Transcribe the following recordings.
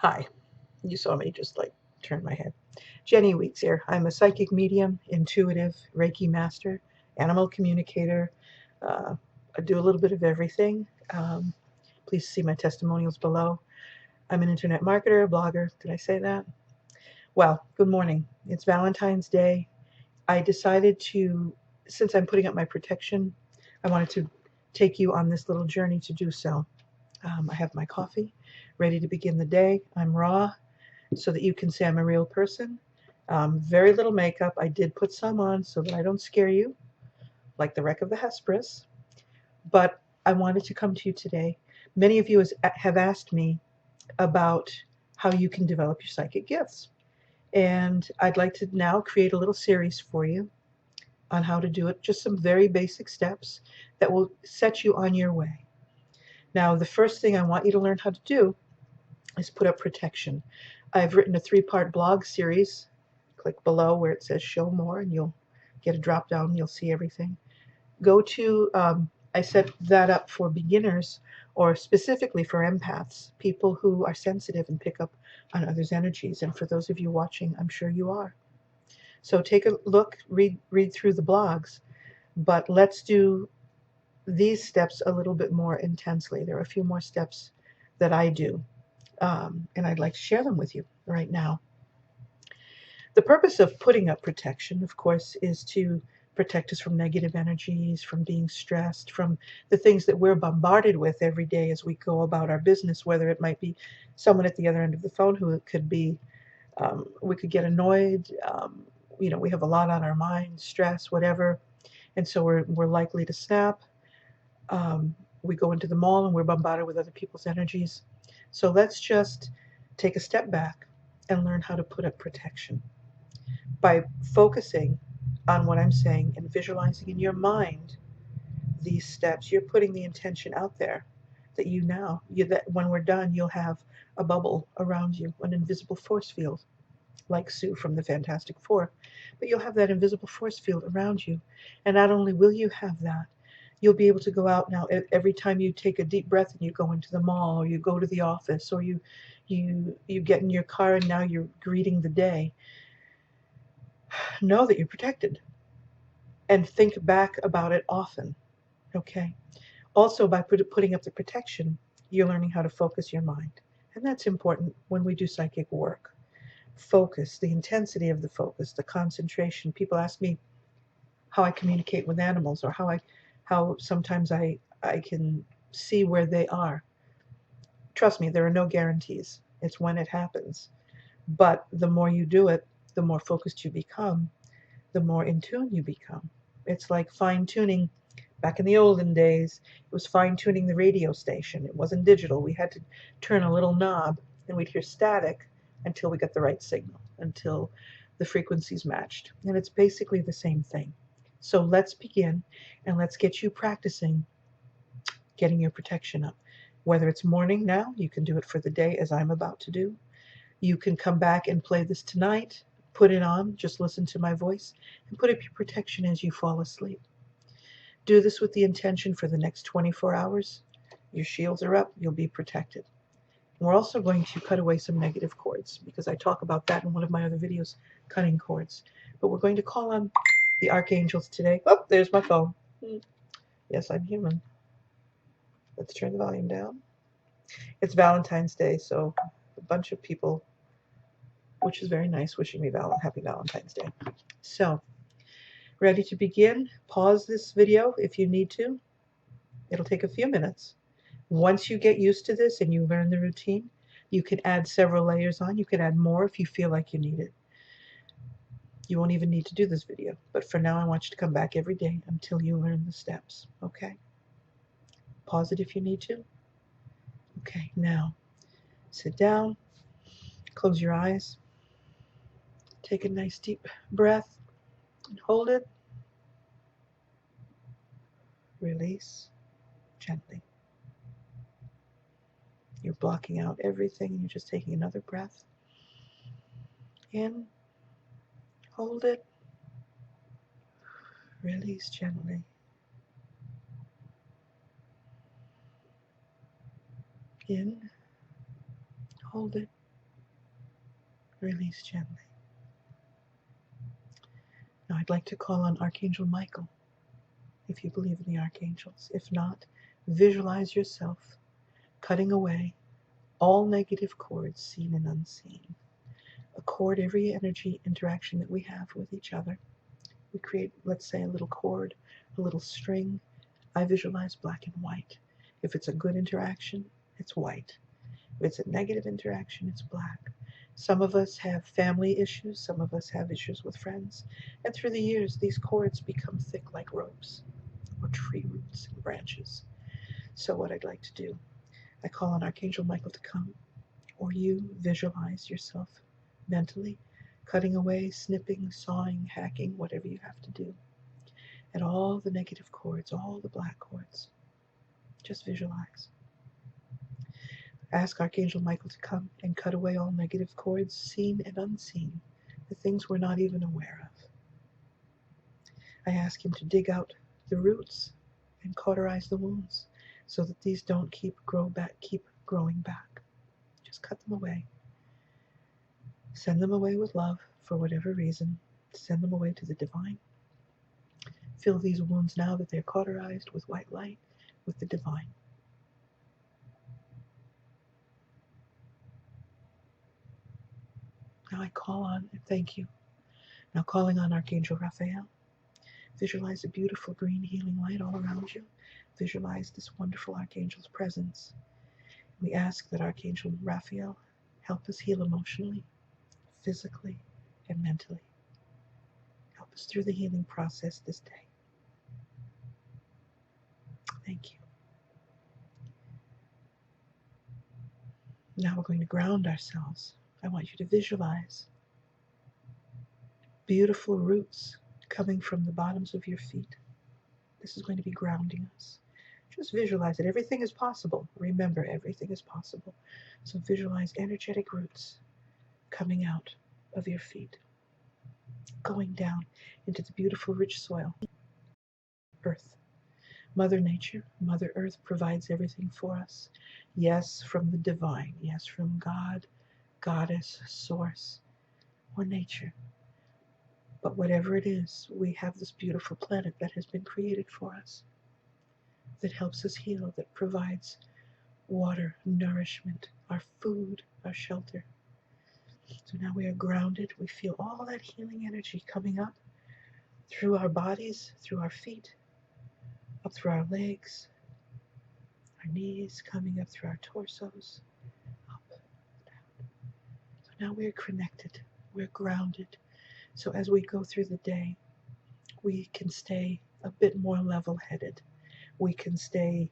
Hi, you saw me just like turn my head. Jenny Weeks here. I'm a psychic medium, intuitive, Reiki master, animal communicator. Uh, I do a little bit of everything. Um, Please see my testimonials below. I'm an internet marketer, a blogger. Did I say that? Well, good morning. It's Valentine's Day. I decided to, since I'm putting up my protection, I wanted to take you on this little journey to do so. I have my coffee ready to begin the day. I'm raw, so that you can say I'm a real person. Very little makeup. I did put some on so that I don't scare you, like the wreck of the Hesperus. But I wanted to come to you today. Many of you have asked me about how you can develop your psychic gifts. And I'd like to now create a little series for you on how to do it, just some very basic steps that will set you on your way. Now, the first thing I want you to learn how to do is put up protection. I've written a 3-part blog series. Click below where it says show more and you'll get a drop down and you'll see everything. Go to, I set that up for beginners or specifically for empaths, people who are sensitive and pick up on others' energies. And for those of you watching, I'm sure you are. So take a look, read through the blogs, but let's do these steps a little bit more intensely. There are a few more steps that I do, and I'd like to share them with you right now. The purpose of putting up protection, of course, is to protect us from negative energies, from being stressed, from the things that we're bombarded with every day as we go about our business, whether it might be someone at the other end of the phone who it could be, we could get annoyed, we have a lot on our minds, stress, whatever, and so we're likely to snap. We go into the mall and we're bombarded with other people's energies. So let's just take a step back and learn how to put up protection by focusing on what I'm saying and visualizing in your mind these steps. You're putting the intention out there that that when we're done, you'll have a bubble around you, an invisible force field, like Sue from the Fantastic Four. But you'll have that invisible force field around you. And not only will you have that, you'll be able to go out now every time you take a deep breath and you go into the mall or you go to the office or you get in your car and now you're greeting the day. Know that you're protected and think back about it often. Okay. Also, by putting up the protection, you're learning how to focus your mind. And that's important when we do psychic work. Focus, the intensity of the focus, the concentration. People ask me how I communicate with animals or how sometimes I can see where they are. Trust me, there are no guarantees. It's when it happens. But the more you do it, the more focused you become, the more in tune you become. It's like fine tuning. Back in the olden days, it was fine tuning the radio station. It wasn't digital. We had to turn a little knob and we'd hear static until we got the right signal, until the frequencies matched. And it's basically the same thing. So let's begin and let's get you practicing getting your protection up. Whether it's morning now, you can do it for the day as I'm about to do. You can come back and play this tonight, put it on, just listen to my voice, and put up your protection as you fall asleep. Do this with the intention for the next 24 hours. Your shields are up, you'll be protected. We're also going to cut away some negative cords because I talk about that in one of my other videos, cutting cords. But we're going to call on the archangels today. Oh, there's my phone. Yes, I'm human. Let's turn the volume down. It's Valentine's Day, so a bunch of people, which is very nice, wishing me happy Valentine's Day. So, ready to begin? Pause this video if you need to. It'll take a few minutes. Once you get used to this and you learn the routine, you can add several layers on. You can add more if you feel like you need it. You won't even need to do this video. But for now, I want you to come back every day until you learn the steps, okay? Pause it if you need to. Okay, now sit down, close your eyes, take a nice deep breath, and hold it. Release gently. You're blocking out everything and you're just taking another breath. In, hold it, release gently. In, hold it, Release gently. Now I'd like to call on Archangel Michael, if you believe in the archangels. If not, visualize yourself cutting away all negative cords, seen and unseen. Accord every energy interaction that we have with each other. We create, let's say, a little cord, a little string. I visualize black and white. If it's a good interaction, it's white. If it's a negative interaction, it's black. Some of us have family issues, some of us have issues with friends, and through the years, these cords become thick like ropes or tree roots and branches. So what I'd like to do, I call on Archangel Michael to come, or you visualize yourself mentally cutting away, snipping, sawing, hacking, whatever you have to do, and all the negative cords, all the black cords. Just visualize. Ask Archangel Michael to come and cut away all negative cords, seen and unseen, the things we're not even aware of. I ask him to dig out the roots and cauterize the wounds so that these don't keep growing back. Just cut them away. Send them away with love for whatever reason. Send them away to the divine. Fill these wounds now that they're cauterized with white light, with the divine. Now I call on, and thank you. Now calling on Archangel Raphael. Visualize a beautiful green healing light all around you. Visualize this wonderful Archangel's presence. We ask that Archangel Raphael help us heal emotionally, physically, and mentally. Help us through the healing process this day. Thank you. Now we're going to ground ourselves. I want you to visualize beautiful roots coming from the bottoms of your feet. This is going to be grounding us. Just visualize it. Everything is possible. Remember, everything is possible. So visualize energetic roots coming out of your feet, going down into the beautiful, rich soil, earth. Mother Nature, Mother Earth provides everything for us. Yes, from the divine. Yes, from God, Goddess, Source, or nature. But whatever it is, we have this beautiful planet that has been created for us, that helps us heal, that provides water, nourishment, our food, our shelter. So now we are grounded. We feel all that healing energy coming up through our bodies, through our feet, up through our legs, our knees, coming up through our torsos, up, down. So now we're connected. We're grounded. So as we go through the day, we can stay a bit more level-headed. We can stay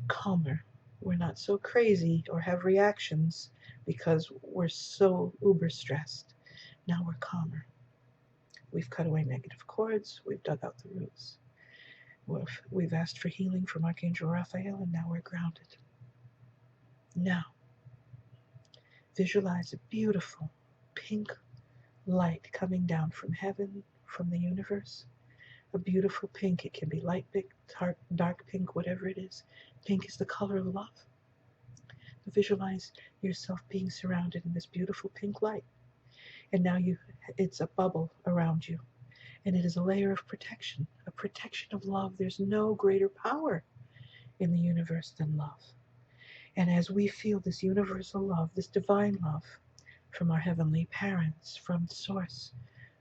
calmer. We're not so crazy or have reactions because we're so uber stressed. Now we're calmer. We've cut away negative cords. We've dug out the roots. We've asked for healing from Archangel Raphael, and now we're grounded. Now, visualize a beautiful pink light coming down from heaven, from the universe. A beautiful pink. It can be light pink, dark pink, whatever it is. Pink is the color of love. Visualize yourself being surrounded in this beautiful pink light. And now it's a bubble around you. And it is a layer of protection, a protection of love. There's no greater power in the universe than love. And as we feel this universal love, this divine love from our heavenly parents, from Source,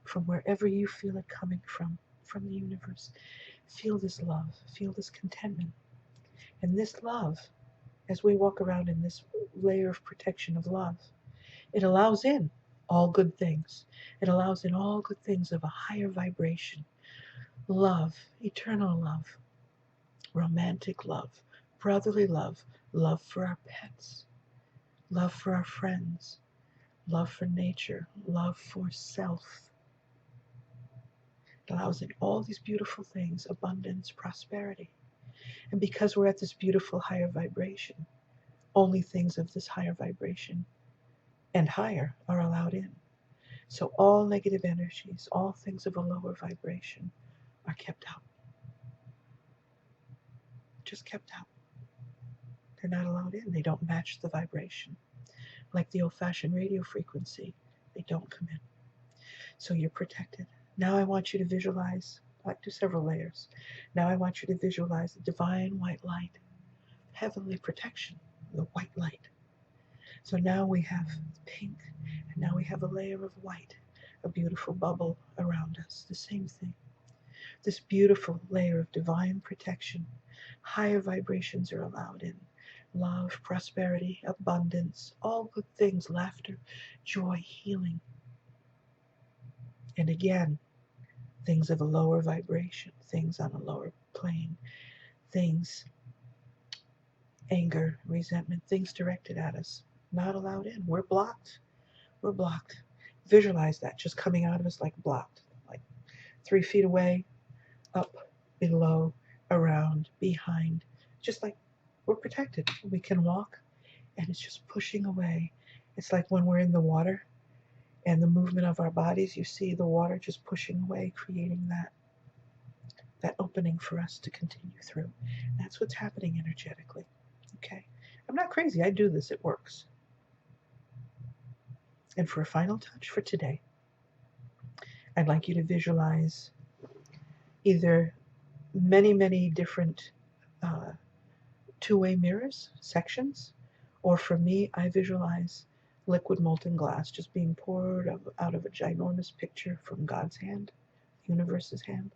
from wherever you feel it coming from the universe, feel this love, feel this contentment. And this love, as we walk around in this layer of protection of love, it allows in all good things. It allows in all good things of a higher vibration. Love, eternal love, romantic love, brotherly love, love for our pets, love for our friends, love for nature, love for self. It allows in all these beautiful things, abundance, prosperity. And because we're at this beautiful higher vibration, only things of this higher vibration and higher are allowed in. So all negative energies, all things of a lower vibration are kept out. Just kept out. They're not allowed in. They don't match the vibration. Like the old-fashioned radio frequency, They don't come in. So you're protected. Now I want you to visualize, I do several layers. Now I want you to visualize the divine white light, heavenly protection, the white light. So now we have pink, and now we have a layer of white, a beautiful bubble around us. The same thing. This beautiful layer of divine protection. Higher vibrations are allowed in. Love, prosperity, abundance, all good things, laughter, joy, healing. And again, things of a lower vibration, things on a lower plane, things, anger, resentment, things directed at us, not allowed in. We're blocked. We're blocked. Visualize that just coming out of us like blocked, like 3 feet away, up, below, around, behind, just like we're protected. We can walk and it's just pushing away. It's like when we're in the water and the movement of our bodies, you see the water just pushing away, creating that opening for us to continue through. That's what's happening energetically. Okay. I'm not crazy. I do this. It works. And for a final touch for today, I'd like you to visualize either many different two-way mirrors, sections, or for me, I visualize liquid molten glass just being poured out of a ginormous picture from God's hand, the universe's hand,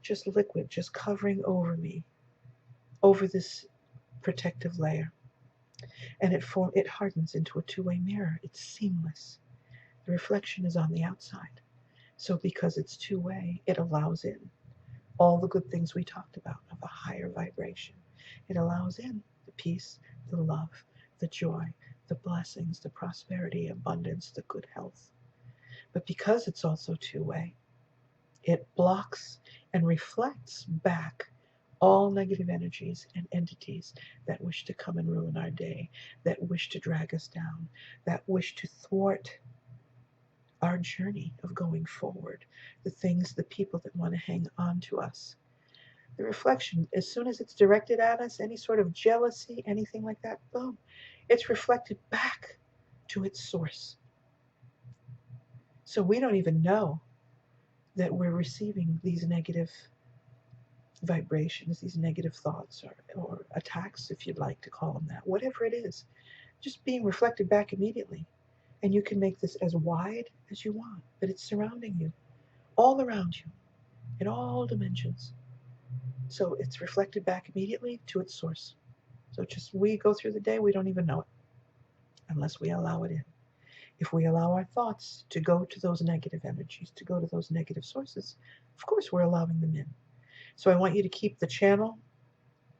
just liquid, just covering over me, over this protective layer. And it hardens into a two-way mirror. It's seamless. The reflection is on the outside. So because it's two-way, it allows in all the good things we talked about of a higher vibration. It allows in the peace, the love, the joy, the blessings, the prosperity, abundance, the good health. But because it's also two-way, it blocks and reflects back all negative energies and entities that wish to come and ruin our day, that wish to drag us down, that wish to thwart our journey of going forward, the things, the people that want to hang on to us. The reflection, as soon as it's directed at us, any sort of jealousy, anything like that, boom, it's reflected back to its source. So we don't even know that we're receiving these negative vibrations, these negative thoughts, or attacks, if you'd like to call them that, whatever it is, just being reflected back immediately. And you can make this as wide as you want, but it's surrounding you, all around you, in all dimensions. So it's reflected back immediately to its source. So just we go through the day, we don't even know it unless we allow it in. If we allow our thoughts to go to those negative energies, to go to those negative sources, of course we're allowing them in. So I want you to keep the channel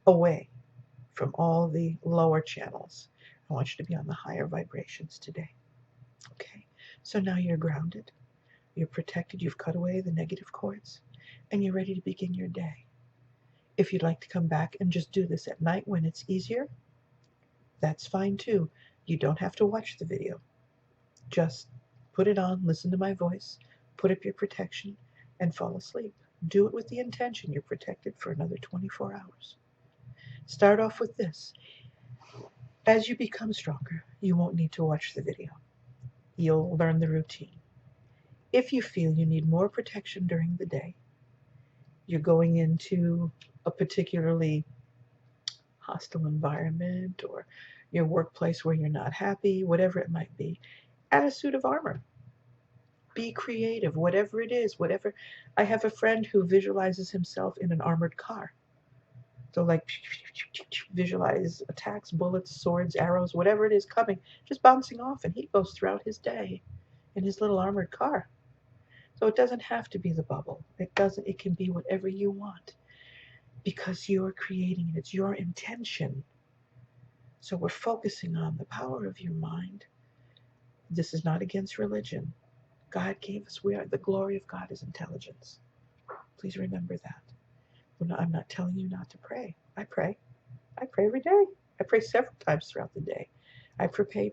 away from all the lower channels. I want you to be on the higher vibrations today. Okay, so now you're grounded, you're protected, you've cut away the negative cords, and you're ready to begin your day. If you'd like to come back and just do this at night when it's easier, that's fine too. You don't have to watch the video. Just put it on, listen to my voice, put up your protection, and fall asleep. Do it with the intention you're protected for another 24 hours. Start off with this. As you become stronger, you won't need to watch the video. You'll learn the routine. If you feel you need more protection during the day, you're going into a particularly hostile environment or your workplace where you're not happy, whatever it might be, add a suit of armor. Be creative, whatever it is, whatever. I have a friend who visualizes himself in an armored car. So like visualize attacks, bullets, swords, arrows, whatever it is coming, just bouncing off, and he goes throughout his day in his little armored car. So it doesn't have to be the bubble. It can be whatever you want because you're creating it. It's your intention. So we're focusing on the power of your mind. This is not against religion. God gave us, the glory of God is intelligence. Please remember that. I'm not telling you not to pray. I pray. I pray every day. I pray several times throughout the day. I pray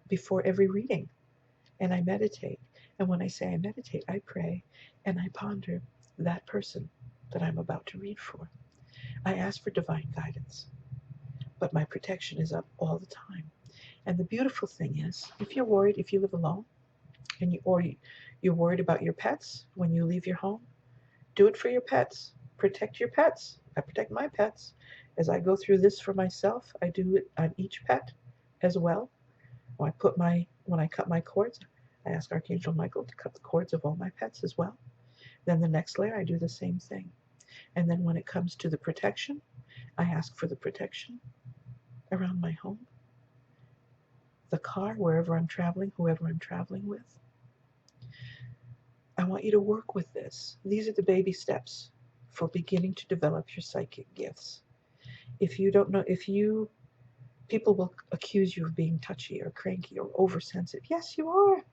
before every reading, and I meditate. And when I say I meditate, I pray and I ponder that person that I'm about to read for. I ask for divine guidance, but my protection is up all the time. And the beautiful thing is, if you're worried, if you live alone, And you're worried about your pets when you leave your home, do it for your pets. Protect your pets. I protect my pets. As I go through this for myself, I do it on each pet as well. When I cut my cords, I ask Archangel Michael to cut the cords of all my pets as well. Then the next layer, I do the same thing. And then when it comes to the protection, I ask for the protection around my home, the car, wherever I'm traveling, whoever I'm traveling with. I want you to work with this. These are the baby steps for beginning to develop your psychic gifts. If you don't know, people will accuse you of being touchy or cranky or oversensitive. Yes, you are.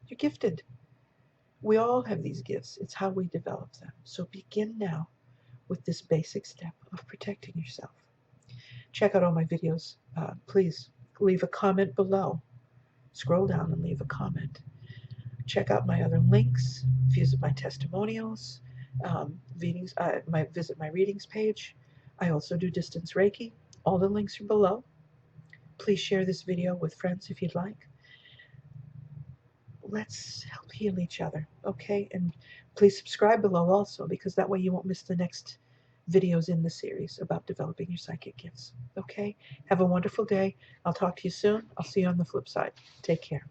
You're gifted. We all have these gifts. It's how we develop them. So begin now with this basic step of protecting yourself. Check out all my videos. Please leave a comment below. Scroll down and leave a comment. Check out my other links. Visit my testimonials. Visit my readings page. I also do distance Reiki. All the links are below. Please share this video with friends if you'd like. Let's help heal each other, okay? And please subscribe below also, because that way you won't miss the next videos in the series about developing your psychic gifts, okay? Have a wonderful day. I'll talk to you soon. I'll see you on the flip side. Take care.